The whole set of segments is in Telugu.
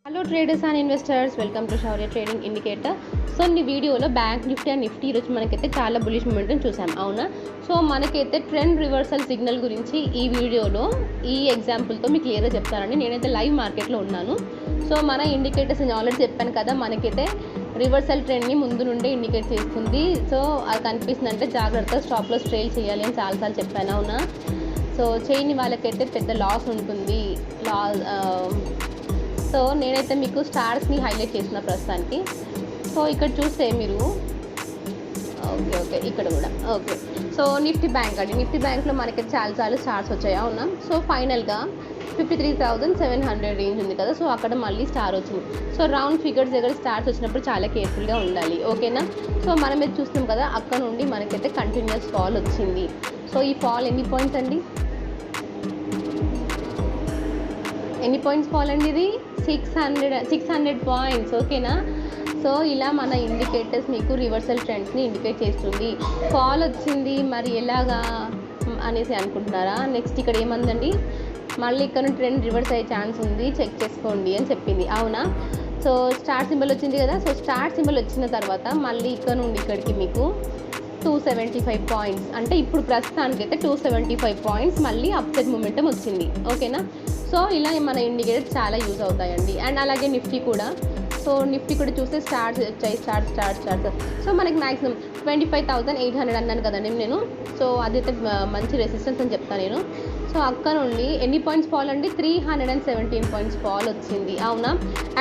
Hello traders and investors, welcome to Shaurya trading indicator. So ఈ వీడియోలో బ్యాంక్ నిఫ్టీ అండ్ నిఫ్టీ ఈరోజు మనకైతే చాలా బులిష్ మూమెంట్ని చూసాం, అవునా? సో మనకైతే ట్రెండ్ రివర్సల్ సిగ్నల్ గురించి ఈ వీడియోలో ఈ ఎగ్జాంపుల్తో మీకు క్లియర్గా చెప్తానండి. నేనైతే లైవ్ మార్కెట్లో ఉన్నాను. సో మన ఇండికేటర్స్ నేను ఆల్రెడీ చెప్పాను కదా, మనకైతే రివర్సల్ ట్రెండ్ని ముందు నుండే ఇండికేట్ చేస్తుంది. సో అది కనిపిస్తుందంటే జాగ్రత్త, స్టాప్లో ట్రేల్ చేయాలి అని చాలాసార్లు చెప్పాను, అవునా? సో చేయని వాళ్ళకైతే పెద్ద లాస్ ఉంటుంది. సో నేనైతే మీకు స్టార్స్ని హైలైట్ చేసిన ప్రస్తుతానికి. సో ఇక్కడ చూస్తే మీరు ఓకే ఇక్కడ కూడా ఓకే. సో నిఫ్టీ బ్యాంక్ అండి, నిఫ్టీ బ్యాంక్లో మనకి చాలా స్టార్స్ వచ్చాయి, అవునా? సో ఫైనల్గా 53,700 రేంజ్ ఉంది కదా, సో అక్కడ మళ్ళీ స్టార్ వచ్చింది. సో రౌండ్ ఫిగర్స్ దగ్గర స్టార్స్ వచ్చినప్పుడు చాలా కేర్ఫుల్గా ఉండాలి, ఓకేనా? సో మనం ఇది చూస్తున్నాం కదా, అక్కడ నుండి మనకైతే కంటిన్యూస్ ఫాల్ వచ్చింది. సో ఈ ఫాల్ ఎన్ని పాయింట్స్ అండి, ఎన్ని పాయింట్స్ ఫాల్ అండి? ఇది 600 పాయింట్స్, ఓకేనా? సో ఇలా మన ఇండికేటర్స్ మీకు రివర్సల్ ట్రెండ్స్ని ఇండికేట్ చేస్తుంది. ఫాల్ వచ్చింది, మరి ఎలాగా అనేసి అనుకుంటున్నారా? నెక్స్ట్ ఇక్కడ ఏమందండి, మళ్ళీ ఇక్కడ ట్రెండ్ రివర్స్ అయ్యే ఛాన్స్ ఉంది, చెక్ చేసుకోండి అని చెప్పింది, అవునా? సో స్టార్ సింబల్ వచ్చింది కదా, సో స్టార్ సింబల్ వచ్చిన తర్వాత మళ్ళీ ఇక్కడ నుండి ఇక్కడికి మీకు 275 పాయింట్స్, అంటే ఇప్పుడు ప్రస్తుతానికైతే 275 పాయింట్స్ మళ్ళీ అప్సెట్ మూమెంటం వచ్చింది, ఓకేనా? సో ఇలా మన ఇండికేటర్స్ చాలా యూజ్ అవుతాయండి. అండ్ అలాగే నిఫ్టీ కూడా. సో నిఫ్టీ కూడా చూస్తే స్టార్ట్స్ వచ్చాయి, స్టార్ట్స్. సో మనకి మ్యాక్సిమం 25,800 అన్నాను కదండి నేను. సో అదైతే మంచి రెసిస్టెన్స్ అని చెప్తాను నేను. సో అక్కడ నుండి ఎన్ని పాయింట్స్ ఫాల్ అండి, 317 పాయింట్స్ ఫాల్ వచ్చింది, అవునా?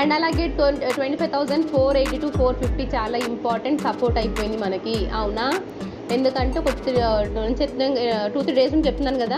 అండ్ అలాగే 25,480 to 450 చాలా ఇంపార్టెంట్ సపోర్ట్ అయిపోయింది మనకి, అవునా? ఎందుకంటే ఒక 2-3 డేస్ నుంచి చెప్తున్నాను కదా,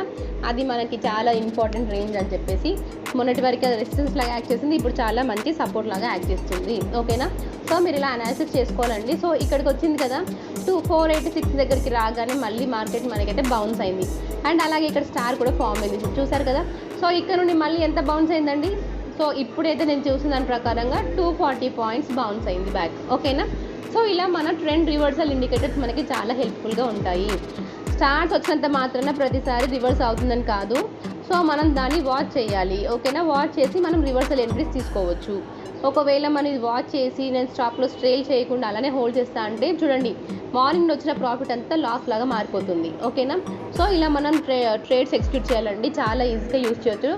అది మనకి చాలా ఇంపార్టెంట్ రేంజ్ అని చెప్పేసి. మొన్నటి వరకు అది రెసిస్టెన్స్ లాగా యాక్ట్ చేసింది, ఇప్పుడు చాలా మంచి సపోర్ట్ లాగా యాక్ట్ చేస్తుంది, ఓకేనా? సో మీరు ఇలా అనాలిసిస్ చేసుకోవాలండి. సో ఇక్కడికి వచ్చింది కదా, 486 దగ్గరికి రాగానే మళ్ళీ మార్కెట్ మనకైతే బౌన్స్ అయింది. అండ్ అలాగే ఇక్కడ స్టార్ కూడా ఫామ్ అయింది, చూసారు కదా. సో ఇక్కడ నుండి మళ్ళీ ఎంత బౌన్స్ అయిందండి? సో ఇప్పుడైతే నేను చూసిన దాని ప్రకారంగా 240 పాయింట్స్ బౌన్స్ అయింది బ్యాక్, ఓకేనా? సో ఇలా మన ట్రెండ్ రివర్సల్ ఇండికేటర్స్ మనకి చాలా హెల్ప్ఫుల్గా ఉంటాయి. స్టార్ట్స్ వచ్చినంత మాత్రాన ప్రతిసారి రివర్స్ అవుతుందని కాదు. సో మనం దాన్ని వాచ్ చేయాలి, ఓకేనా? వాచ్ చేసి మనం రివర్సల్ ఎంట్రీస్ తీసుకోవచ్చు. ఒకవేళ మనం ఇది వాచ్ చేసి నేను స్టాప్లో ట్రేల్ చేయకుండా అలానే హోల్డ్ చేస్తా అంటే చూడండి, మార్నింగ్ వచ్చిన ప్రాఫిట్ అంతా లాస్ లాగా మారిపోతుంది, ఓకేనా? సో ఇలా మనం ట్రేడ్స్ ఎగ్జిక్యూట్ చేయాలండి, చాలా ఈజీగా యూజ్ చేయొచ్చు.